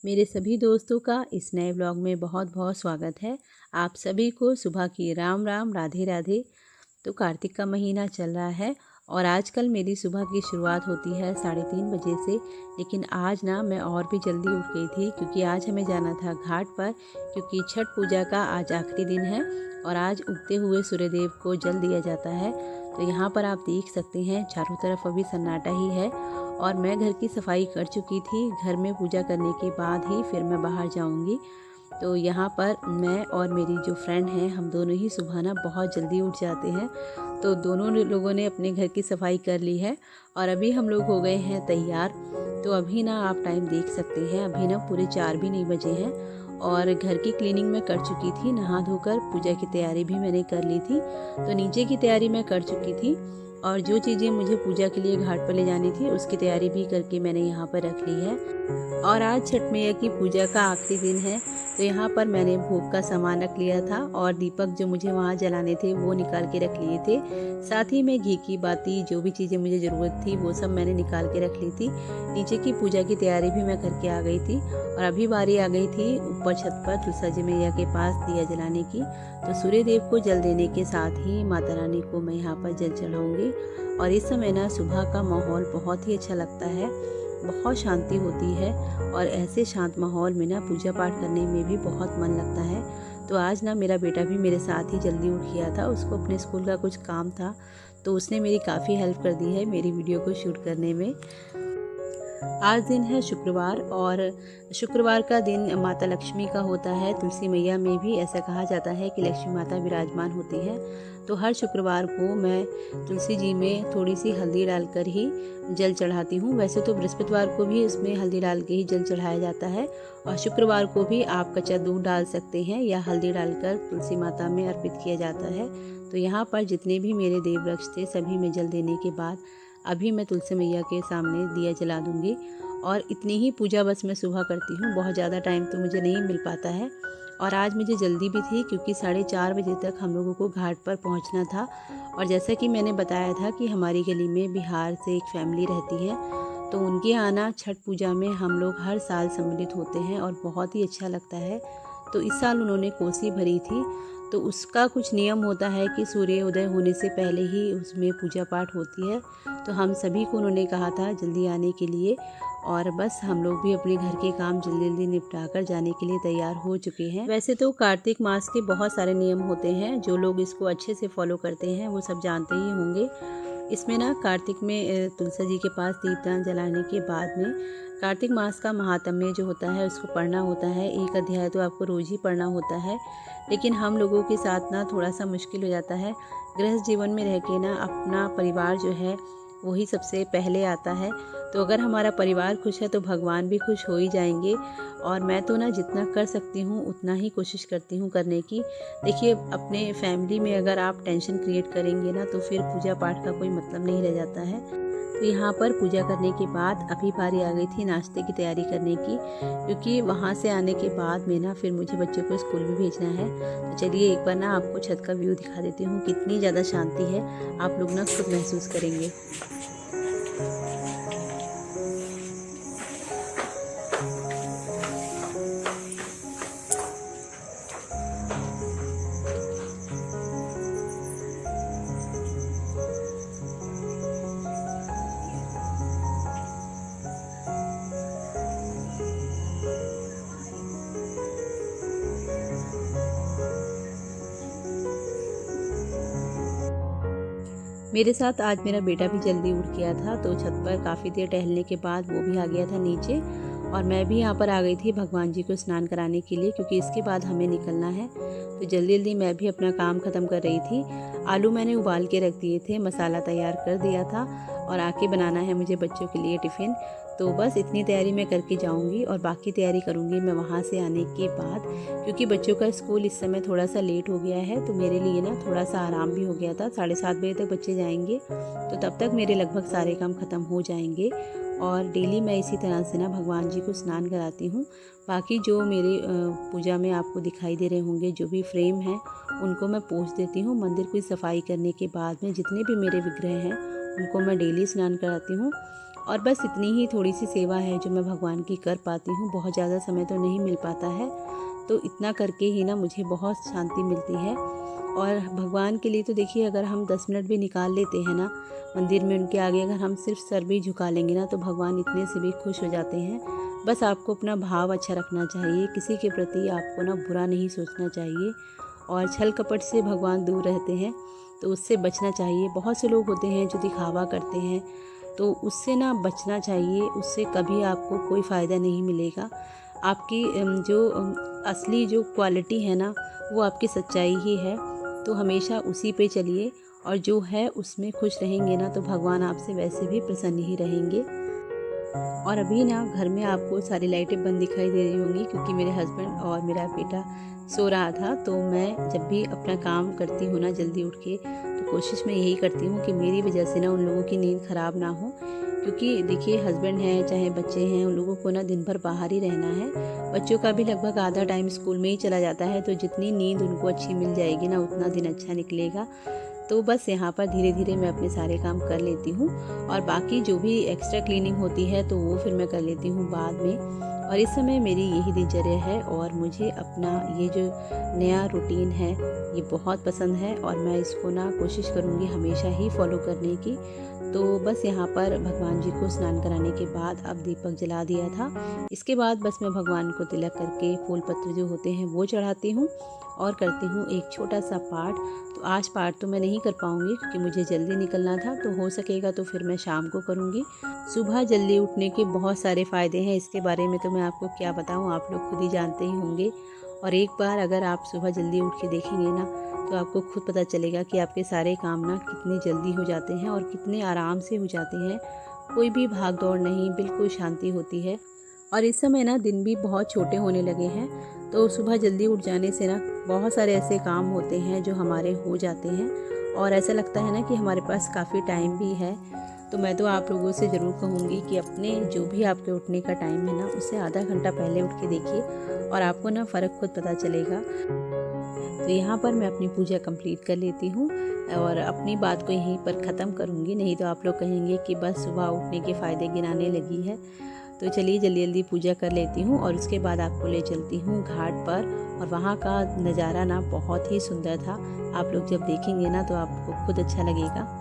मेरे सभी दोस्तों का इस नए ब्लॉग में बहुत बहुत स्वागत है। आप सभी को सुबह की राम राम, राधे राधे। तो कार्तिक का महीना चल रहा है और आजकल मेरी सुबह की शुरुआत होती है 3:30 बजे से। लेकिन आज ना मैं और भी जल्दी उठ गई थी क्योंकि आज हमें जाना था घाट पर, क्योंकि छठ पूजा का आज आखिरी दिन है और आज उगते हुए सूर्यदेव को जल दिया जाता है। तो यहाँ पर आप देख सकते हैं चारों तरफ अभी सन्नाटा ही है और मैं घर की सफाई कर चुकी थी। घर में पूजा करने के बाद ही फिर मैं बाहर जाऊंगी। तो यहाँ पर मैं और मेरी जो फ्रेंड है, हम दोनों ही सुबह ना बहुत जल्दी उठ जाते हैं। तो दोनों लोगों ने अपने घर की सफाई कर ली है और अभी हम लोग हो गए हैं तैयार। तो अभी ना आप टाइम देख सकते हैं, अभी ना पूरे 4 भी नहीं बजे हैं और घर की क्लीनिंग मैं कर चुकी थी। नहा धोकर पूजा की तैयारी भी मैंने कर ली थी। तो नीचे की तैयारी मैं कर चुकी थी और जो चीज़ें मुझे पूजा के लिए घाट पर ले जानी थी उसकी तैयारी भी करके मैंने यहाँ पर रख ली है। और आज छठ मैया की पूजा का आखिरी दिन है, तो यहाँ पर मैंने भोग का सामान रख लिया था और दीपक जो मुझे वहाँ जलाने थे वो निकाल के रख लिए थे। साथ ही में घी की बाती, जो भी चीज़ें मुझे ज़रूरत थी वो सब मैंने निकाल के रख ली थी। नीचे की पूजा की तैयारी भी मैं करके आ गई थी और अभी बारी आ गई थी ऊपर छत पर तुलसा जी मैया के पास दिया जलाने की। तो सूर्य देव को जल देने के साथ ही माता रानी को मैं यहाँ पर जल चढ़ाऊँगी। और इस समय ना सुबह का माहौल बहुत ही अच्छा लगता है, बहुत शांति होती है और ऐसे शांत माहौल में ना पूजा पाठ करने में भी बहुत मन लगता है। तो आज ना मेरा बेटा भी मेरे साथ ही जल्दी उठ गया था, उसको अपने स्कूल का कुछ काम था तो उसने मेरी काफ़ी हेल्प कर दी है मेरी वीडियो को शूट करने में। आज दिन है शुक्रवार और शुक्रवार का दिन माता लक्ष्मी का होता है। तुलसी मैया में भी ऐसा कहा जाता है कि लक्ष्मी माता विराजमान होती है। तो हर शुक्रवार को मैं तुलसी जी में थोड़ी सी हल्दी डालकर ही जल चढ़ाती हूँ। वैसे तो बृहस्पतिवार को भी इसमें हल्दी डाल के ही जल चढ़ाया जाता है और शुक्रवार को भी आप कच्चा दूध डाल सकते हैं या हल्दी डालकर तुलसी माता में अर्पित किया जाता है। तो यहाँ पर जितने भी मेरे देव वृक्ष थे सभी में जल देने के बाद अभी मैं तुलसी मैया के सामने दिया जला दूंगी। और इतनी ही पूजा बस मैं सुबह करती हूँ, बहुत ज़्यादा टाइम तो मुझे नहीं मिल पाता है। और आज मुझे जल्दी भी थी क्योंकि 4:30 बजे तक हम लोगों को घाट पर पहुँचना था। और जैसा कि मैंने बताया था कि हमारी गली में बिहार से एक फैमिली रहती है, तो उनके आना छठ पूजा में हम लोग हर साल सम्मिलित होते हैं और बहुत ही अच्छा लगता है। तो इस साल उन्होंने कोसी भरी थी, तो उसका कुछ नियम होता है कि सूर्य उदय होने से पहले ही उसमें पूजा पाठ होती है। तो हम सभी को उन्होंने कहा था जल्दी आने के लिए और बस हम लोग भी अपने घर के काम जल्दी जल्दी निपटा कर जाने के लिए तैयार हो चुके हैं। वैसे तो कार्तिक मास के बहुत सारे नियम होते हैं, जो लोग इसको अच्छे से फॉलो करते हैं वो सब जानते ही होंगे। इसमें ना कार्तिक में तुलसी जी के पास दीपदान जलाने के बाद में कार्तिक मास का महात्म्य जो होता है उसको पढ़ना होता है। एक अध्याय तो आपको रोज़ ही पढ़ना होता है, लेकिन हम लोगों के साथ ना थोड़ा सा मुश्किल हो जाता है। गृहस्थ जीवन में रह के ना अपना परिवार जो है वही सबसे पहले आता है। तो अगर हमारा परिवार खुश है तो भगवान भी खुश हो ही जाएंगे। और मैं तो ना जितना कर सकती हूँ उतना ही कोशिश करती हूँ करने की। देखिए, अपने फैमिली में अगर आप टेंशन क्रिएट करेंगे ना तो फिर पूजा पाठ का कोई मतलब नहीं रह जाता है। तो यहाँ पर पूजा करने के बाद अभी बारी आ गई थी नाश्ते की तैयारी करने की, क्योंकि वहाँ से आने के बाद में ना फिर मुझे बच्चों को स्कूल भी भेजना है। तो चलिए एक बार ना आपको छत का व्यू दिखा देती हूँ, कितनी ज़्यादा शांति है, आप लोग ना खुद महसूस करेंगे। मेरे साथ आज मेरा बेटा भी जल्दी उठ गया था, तो छत पर काफ़ी देर टहलने के बाद वो भी आ गया था नीचे और मैं भी यहाँ पर आ गई थी भगवान जी को स्नान कराने के लिए, क्योंकि इसके बाद हमें निकलना है। तो जल्दी जल्दी मैं भी अपना काम ख़त्म कर रही थी। आलू मैंने उबाल के रख दिए थे, मसाला तैयार कर दिया था और आके बनाना है मुझे बच्चों के लिए टिफ़िन। तो बस इतनी तैयारी मैं करके जाऊंगी और बाकी तैयारी करूंगी मैं वहाँ से आने के बाद, क्योंकि बच्चों का स्कूल इस समय थोड़ा सा लेट हो गया है। तो मेरे लिए ना थोड़ा सा आराम भी हो गया था। 7:30 बजे तक बच्चे जाएंगे तो तब तक मेरे लगभग सारे काम ख़त्म हो जाएंगे। और डेली मैं इसी तरह से ना भगवान जी को स्नान कराती हूँ। बाकी जो मेरे पूजा में आपको दिखाई दे रहे होंगे जो भी फ्रेम हैं उनको मैं पोंछ देती हूँ। मंदिर की सफाई करने के बाद में जितने भी मेरे विग्रह हैं उनको मैं डेली स्नान कराती हूँ। और बस इतनी ही थोड़ी सी सेवा है जो मैं भगवान की कर पाती हूँ। बहुत ज़्यादा समय तो नहीं मिल पाता है, तो इतना करके ही ना मुझे बहुत शांति मिलती है। और भगवान के लिए तो देखिए, अगर हम 10 मिनट भी निकाल लेते हैं ना मंदिर में उनके आगे, अगर हम सिर्फ सर भी झुका लेंगे ना, तो भगवान इतने से भी खुश हो जाते हैं। बस आपको अपना भाव अच्छा रखना चाहिए, किसी के प्रति आपको ना बुरा नहीं सोचना चाहिए। और छल कपट से भगवान दूर रहते हैं, तो उससे बचना चाहिए। बहुत से लोग होते हैं जो दिखावा करते हैं, तो उससे ना बचना चाहिए। उससे कभी आपको कोई फ़ायदा नहीं मिलेगा। आपकी जो असली जो क्वालिटी है ना, वो आपकी सच्चाई ही है। तो हमेशा उसी पे चलिए, और जो है उसमें खुश रहेंगे ना, तो भगवान आपसे वैसे भी प्रसन्न ही रहेंगे। और अभी ना घर में आपको सारी लाइटें बंद दिखाई दे रही होंगी, क्योंकि मेरे हस्बैंड और मेरा बेटा सो रहा था। तो मैं जब भी अपना काम करती हूँ ना जल्दी उठ के, तो कोशिश मैं यही करती हूँ कि मेरी वजह से ना उन लोगों की नींद ख़राब ना हो। क्योंकि देखिए, हस्बैंड हैं चाहे बच्चे हैं, उन लोगों को ना दिन भर बाहर ही रहना है। बच्चों का भी लगभग आधा टाइम स्कूल में ही चला जाता है, तो जितनी नींद उनको अच्छी मिल जाएगी ना, उतना दिन अच्छा निकलेगा। तो बस यहाँ पर धीरे धीरे मैं अपने सारे काम कर लेती हूँ, और बाकी जो भी एक्स्ट्रा क्लीनिंग होती है तो वो फिर मैं कर लेती हूँ बाद में। और इस समय मेरी यही दिनचर्या है, और मुझे अपना ये जो नया रूटीन है ये बहुत पसंद है, और मैं इसको ना कोशिश करूँगी हमेशा ही फॉलो करने की। तो बस यहाँ पर भगवान जी को स्नान कराने के बाद अब दीपक जला दिया था। इसके बाद बस मैं भगवान को तिलक करके फूल पत्र जो होते हैं वो चढ़ाती हूँ, और करती हूँ एक छोटा सा पाठ। तो आज पाठ तो मैं नहीं कर पाऊँगी, क्योंकि मुझे जल्दी निकलना था। तो हो सकेगा तो फिर मैं शाम को करूँगी। सुबह जल्दी उठने के बहुत सारे फ़ायदे हैं, इसके बारे में तो मैं आपको क्या बताऊँ, आप लोग खुद ही जानते ही होंगे। और एक बार अगर आप सुबह जल्दी उठ के देखेंगे ना, तो आपको खुद पता चलेगा कि आपके सारे काम ना कितने जल्दी हो जाते हैं और कितने आराम से हो जाते हैं। कोई भी भाग दौड़ नहीं, बिल्कुल शांति होती है। और इस समय ना दिन भी बहुत छोटे होने लगे हैं, तो सुबह जल्दी उठ जाने से ना बहुत सारे ऐसे काम होते हैं जो हमारे हो जाते हैं, और ऐसा लगता है ना कि हमारे पास काफ़ी टाइम भी है। तो मैं तो आप लोगों से ज़रूर कहूँगी कि अपने जो भी आपके उठने का टाइम है ना, उससे आधा घंटा पहले उठ के देखिए, और आपको ना फ़र्क खुद पता चलेगा। तो यहाँ पर मैं अपनी पूजा कंप्लीट कर लेती हूँ, और अपनी बात को यहीं पर ख़त्म करूँगी, नहीं तो आप लोग कहेंगे कि बस सुबह उठने के फ़ायदे गिनाने लगी है। तो चलिए जल्दी जल्दी पूजा कर लेती हूँ, और उसके बाद आपको ले चलती हूँ घाट पर। और वहाँ का नज़ारा ना बहुत ही सुंदर था। आप लोग जब देखेंगे ना, तो आपको खुद अच्छा लगेगा।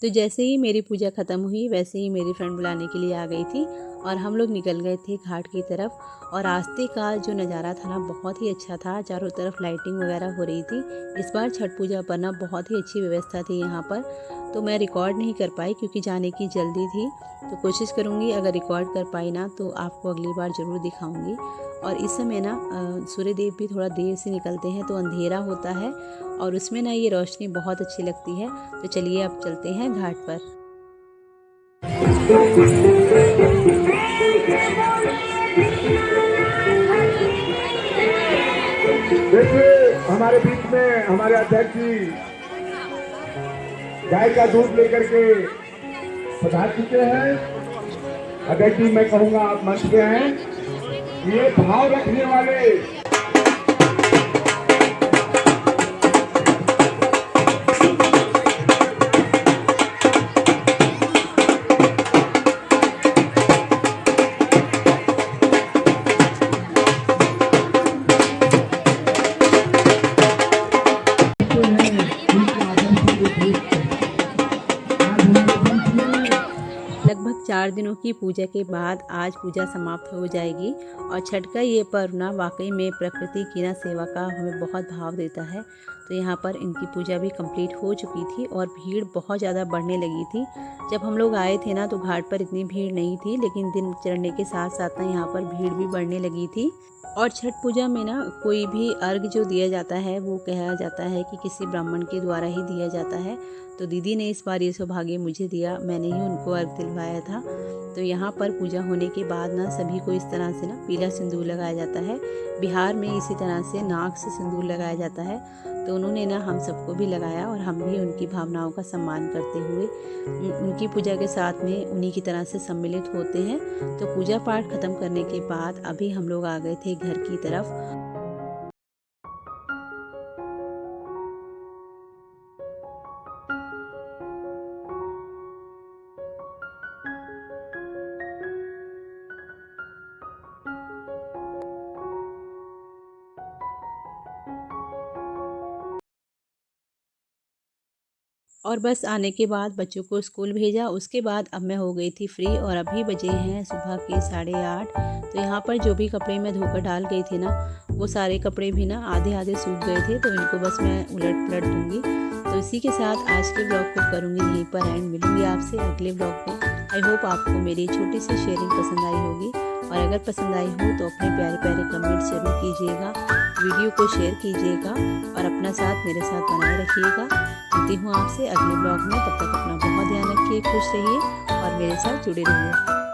तो जैसे ही मेरी पूजा ख़त्म हुई, वैसे ही मेरी फ्रेंड बुलाने के लिए आ गई थी, और हम लोग निकल गए थे घाट की तरफ। और रास्ते का जो नज़ारा था ना, बहुत ही अच्छा था। चारों तरफ लाइटिंग वगैरह हो रही थी। इस बार छठ पूजा पर ना बहुत ही अच्छी व्यवस्था थी यहाँ पर। तो मैं रिकॉर्ड नहीं कर पाई, क्योंकि जाने की जल्दी थी। तो कोशिश करूँगी, अगर रिकॉर्ड कर पाई ना, तो आपको अगली बार ज़रूर दिखाऊँगी। और इस समय ना सूर्य देव भी थोड़ा देर से निकलते हैं, तो अंधेरा होता है, और उसमें ना ये रोशनी बहुत अच्छी लगती है। तो चलिए अब चलते हैं घाट पर। देखिए, हमारे बीच में हमारे अध्यक्ष जी गाय का दूध लेकर के पधार चुके हैं। अध्यक्ष जी, मैं कहूँगा आप मंच पे हैं। ये भाव रखने वाले लगभग 4 4 दिनों की पूजा के बाद आज पूजा समाप्त हो जाएगी। और छठ का ये पर्व ना वाकई में प्रकृति की ना सेवा का हमें बहुत भाव देता है। तो यहाँ पर इनकी पूजा भी कंप्लीट हो चुकी थी और भीड़ बहुत ज़्यादा बढ़ने लगी थी। जब हम लोग आए थे ना तो घाट पर इतनी भीड़ नहीं थी, लेकिन दिन चढ़ने के साथ साथ ना यहाँ पर भीड़ भी बढ़ने लगी थी। और छठ पूजा में ना कोई भी अर्घ जो दिया जाता है वो कहा जाता है कि किसी ब्राह्मण के द्वारा ही दिया जाता है। तो दीदी ने इस बार ये सौभाग्य मुझे दिया, मैंने ही उनको अर्घ दिलवाया था। तो यहाँ पर पूजा होने के बाद ना सभी को इस तरह से ना पीला सिंदूर लगाया जाता है। बिहार में इसी तरह से नाक से सिंदूर लगाया जाता है। तो उन्होंने ना हम सबको भी लगाया और हम भी उनकी भावनाओं का सम्मान करते हुए उनकी पूजा के साथ में उन्हीं की तरह से सम्मिलित होते हैं। तो पूजा पाठ खत्म करने के बाद अभी हम लोग आ गए थे घर की तरफ। और बस आने के बाद बच्चों को स्कूल भेजा। उसके बाद अब मैं हो गई थी फ्री और अभी बजे हैं सुबह के 8:30। तो यहाँ पर जो भी कपड़े मैं धोकर डाल गई थी ना वो सारे कपड़े भी ना आधे आधे सूख गए थे। तो इनको बस मैं उलट पलट दूँगी। तो इसी के साथ आज के ब्लॉग को करूँगी यहीं पर एंड। मिलूँगी आपसे अगले ब्लॉग में। आई होप आपको मेरी छोटी सी शेयरिंग पसंद आई होगी, और अगर पसंद आई हो तो अपने प्यारे प्यारे कमेंट जरूर कीजिएगा, वीडियो को शेयर कीजिएगा और अपना साथ मेरे साथ बनाए रखिएगा। मिलती हूँ आपसे अगले ब्लॉग में। तब तक अपना बहुत ध्यान रखिए, खुश रहिए और मेरे साथ जुड़े रहिए।